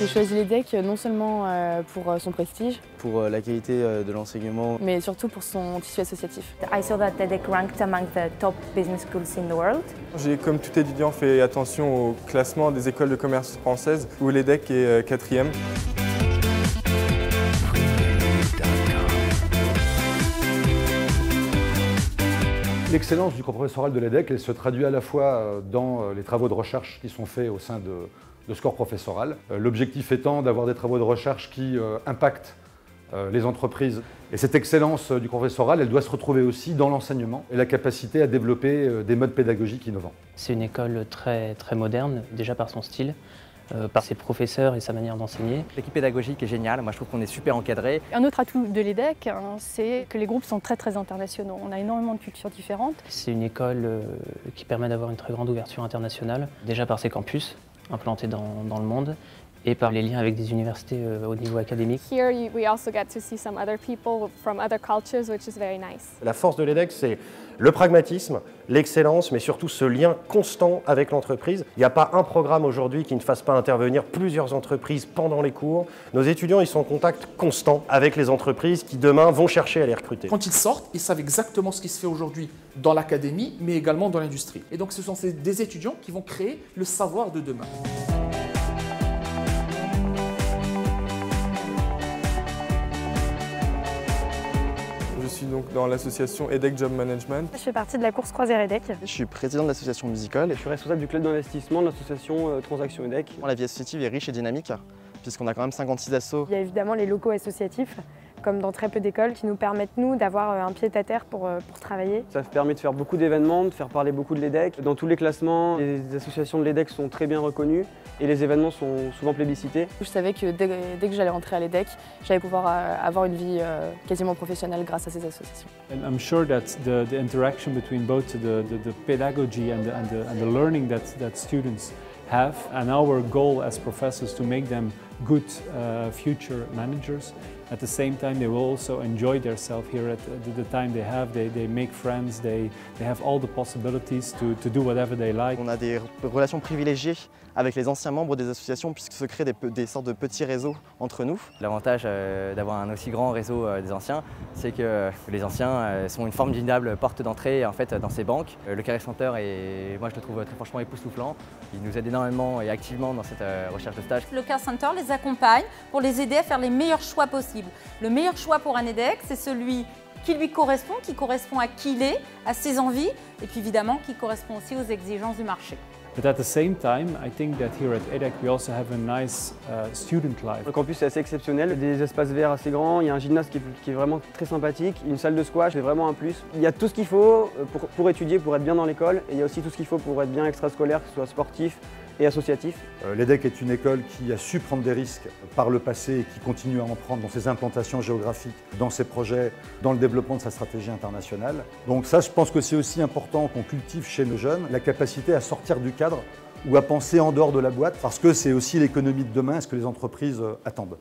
J'ai choisi l'EDEC non seulement pour son prestige, pour la qualité de l'enseignement, mais surtout pour son tissu associatif. I saw that EDEC ranked among the top business schools in the world. J'ai, comme tout étudiant, fait attention au classement des écoles de commerce françaises où l'EDEC est 4e. L'excellence du cours professoral de l'EDEC, elle se traduit à la fois dans les travaux de recherche qui sont faits au sein de ce corps professoral. L'objectif étant d'avoir des travaux de recherche qui impactent les entreprises. Et cette excellence du cours professoral, elle doit se retrouver aussi dans l'enseignement et la capacité à développer des modes pédagogiques innovants. C'est une école très moderne, déjà par son style, par ses professeurs et sa manière d'enseigner. L'équipe pédagogique est géniale, moi je trouve qu'on est super encadré. Un autre atout de l'EDEC, c'est que les groupes sont très internationaux. On a énormément de cultures différentes. C'est une école qui permet d'avoir une très grande ouverture internationale, déjà par ses campus implantés dans le monde, et par les liens avec des universités au niveau académique. Here we also get to see some other people from other cultures, which is very nice. La force de l'EDEC, c'est le pragmatisme, l'excellence, mais surtout ce lien constant avec l'entreprise. Il n'y a pas un programme aujourd'hui qui ne fasse pas intervenir plusieurs entreprises pendant les cours. Nos étudiants, ils sont en contact constant avec les entreprises qui demain vont chercher à les recruter. Quand ils sortent, ils savent exactement ce qui se fait aujourd'hui dans l'académie, mais également dans l'industrie. Et donc ce sont des étudiants qui vont créer le savoir de demain. Je suis donc dans l'association EDEC Job Management. Je fais partie de la course croisière EDEC. Je suis président de l'association musicale. Je suis responsable du club d'investissement de l'association Transaction EDEC. La vie associative est riche et dynamique, puisqu'on a quand même 56 assos. Il y a évidemment les locaux associatifs, comme dans très peu d'écoles, qui nous permettent, nous, d'avoir un pied-à-terre pour travailler. Ça permet de faire beaucoup d'événements, de faire parler beaucoup de l'EDEC. Dans tous les classements, les associations de l'EDEC sont très bien reconnues et les événements sont souvent plébiscités. Je savais que dès que j'allais rentrer à l'EDEC, j'allais pouvoir avoir une vie quasiment professionnelle grâce à ces associations. And I'm sure that the interaction between both the pedagogy and the learning that students have, and our goal as professors to make them good future managers. At the same time, they will also enjoy themselves here at the time they have. They make friends, they have all the possibilities to do whatever they like. On a des relations privilégiées avec les anciens membres des associations puisque se créent des sortes de petits réseaux entre nous. L'avantage d'avoir un aussi grand réseau des anciens, c'est que les anciens sont une formidable porte d'entrée en fait, dans ces banques. Le Career Center, moi je le trouve très franchement époustouflant. Il nous aide énormément et activement dans cette recherche de stage. Le Career Center les accompagne pour les aider à faire les meilleurs choix possibles. Le meilleur choix pour un EDEC, c'est celui qui lui correspond, qui correspond à qui il est, à ses envies, et puis évidemment qui correspond aussi aux exigences du marché. But at the same time, I think that here at EDEC we also have a nice student life. Le campus est assez exceptionnel, des espaces verts assez grands, il y a un gymnase qui est vraiment très sympathique, une salle de squash, c'est vraiment un plus. Il y a tout ce qu'il faut pour étudier, pour être bien dans l'école, et il y a aussi tout ce qu'il faut pour être bien extrascolaire, que ce soit sportif et associatif. L'EDEC est une école qui a su prendre des risques par le passé et qui continue à en prendre dans ses implantations géographiques, dans ses projets, dans le développement de sa stratégie internationale. Donc ça, je pense que c'est aussi important qu'on cultive chez nos jeunes la capacité à sortir du cadre ou à penser en dehors de la boîte, parce que c'est aussi l'économie de demain, ce que les entreprises attendent.